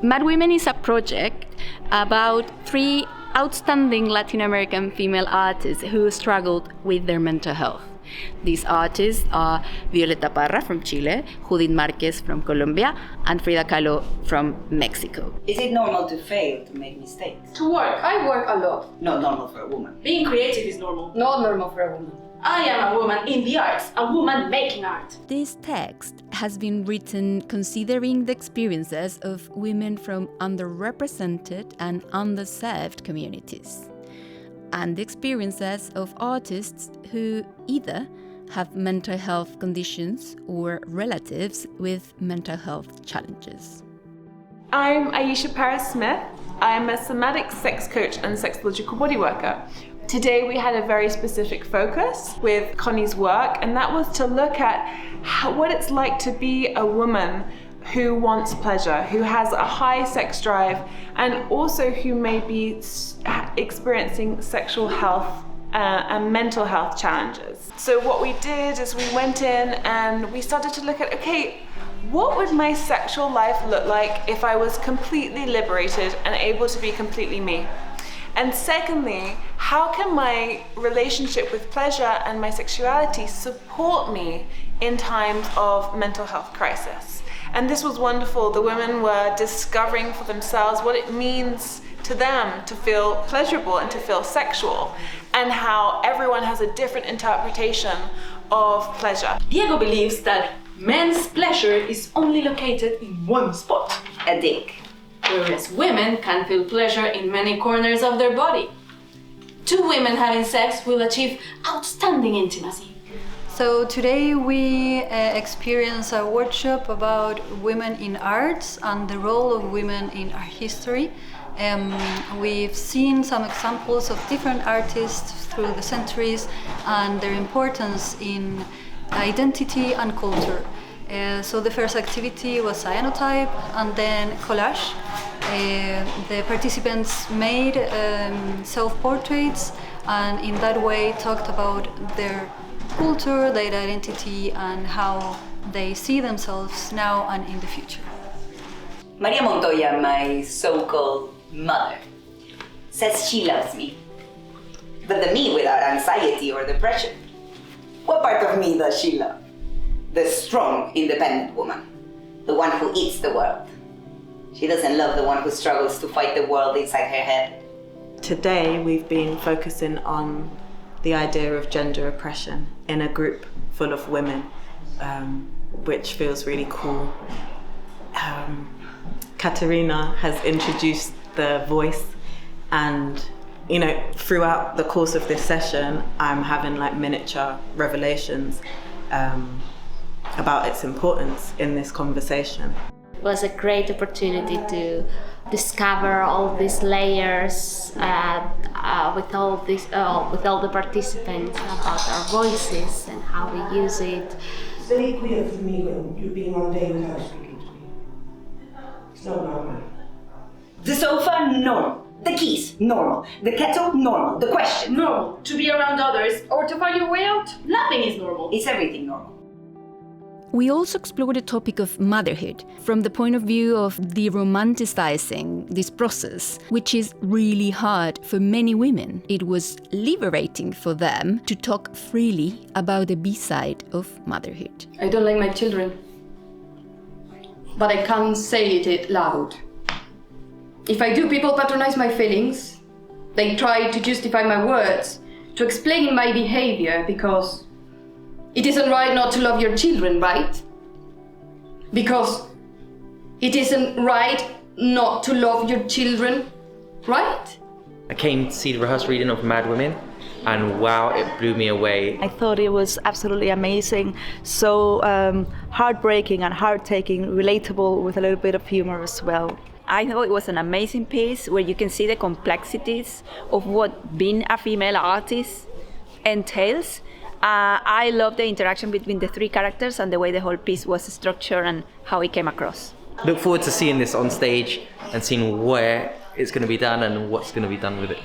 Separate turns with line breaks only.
Mad Women is a project about 3 outstanding Latin American female artists who struggled with their mental health. These artists are Violeta Parra from Chile, Judith Marquez from Colombia, and Frida Kahlo from Mexico.
Is it normal to fail, to make mistakes?
To work. I work a lot.
Not normal for a woman.
Being creative is normal.
Not normal for a woman.
I am a woman in the arts, a woman making art.
This text has been written considering the experiences of women from underrepresented and underserved communities, and the experiences of artists who either have mental health conditions or relatives with mental health challenges.
I'm Aisha Smith. I'm a somatic sex coach and sexological body worker. Today we had a very specific focus with Connie's work, and that was to look at what it's like to be a woman who wants pleasure, who has a high sex drive, and also who may be experiencing sexual health and mental health challenges. So what we did is we went in and we started to look at, okay, what would my sexual life look like if I was completely liberated and able to be completely me? And secondly, how can my relationship with pleasure and my sexuality support me in times of mental health crisis? And this was wonderful. The women were discovering for themselves what it means to them to feel pleasurable and to feel sexual, and how everyone has a different interpretation of pleasure.
Diego believes that men's pleasure is only located in one spot,
A dick.
whereas women can feel pleasure in many corners of their body. 2 women having sex will achieve outstanding intimacy.
So today we experience a workshop about women in arts and the role of women in art history. We've seen some examples of different artists through the centuries and their importance in identity and culture. So the first activity was cyanotype and then collage. The participants made self-portraits and in that way talked about their culture, their identity, and how they see themselves now and in the future.
Maria Montoya, my so-called mother, says she loves me. But the me without anxiety or depression. What part of me does she love? The strong, independent woman. The one who eats the world. She doesn't love the one who struggles to fight the world inside her head.
Today we've been focusing on the idea of gender oppression in a group full of women, which feels really cool. Katerina has introduced the voice, and throughout the course of this session I'm having like miniature revelations about its importance in this conversation.
It was a great opportunity to discover all these layers with all the participants about our voices and how we use it.
It's very clear for me when you've been one day without speaking to me. It's not normal.
The sofa, normal. The keys, normal. The kettle, normal. The question,
Normal. To be around others or to find your way out, nothing is normal.
Is everything normal?
We also explored the topic of motherhood from the point of view of de-romanticizing this process, which is really hard for many women. It was liberating for them to talk freely about the B-side of motherhood.
I don't like my children, but I can't say it loud. If I do, people patronize my feelings. They try to justify my words, to explain my behavior, because it isn't right not to love your children, right? Because it isn't right not to love your children, right?
I came to see the rehearsal reading of Mad Women, and wow, it blew me away.
I thought it was absolutely amazing, so heartbreaking and heart-taking, relatable with a little bit of humor as well.
I thought it was an amazing piece where you can see the complexities of what being a female artist entails. I love the interaction between the 3 characters and the way the whole piece was structured and how it came across.
Look forward to seeing this on stage and seeing where it's going to be done and what's going to be done with it.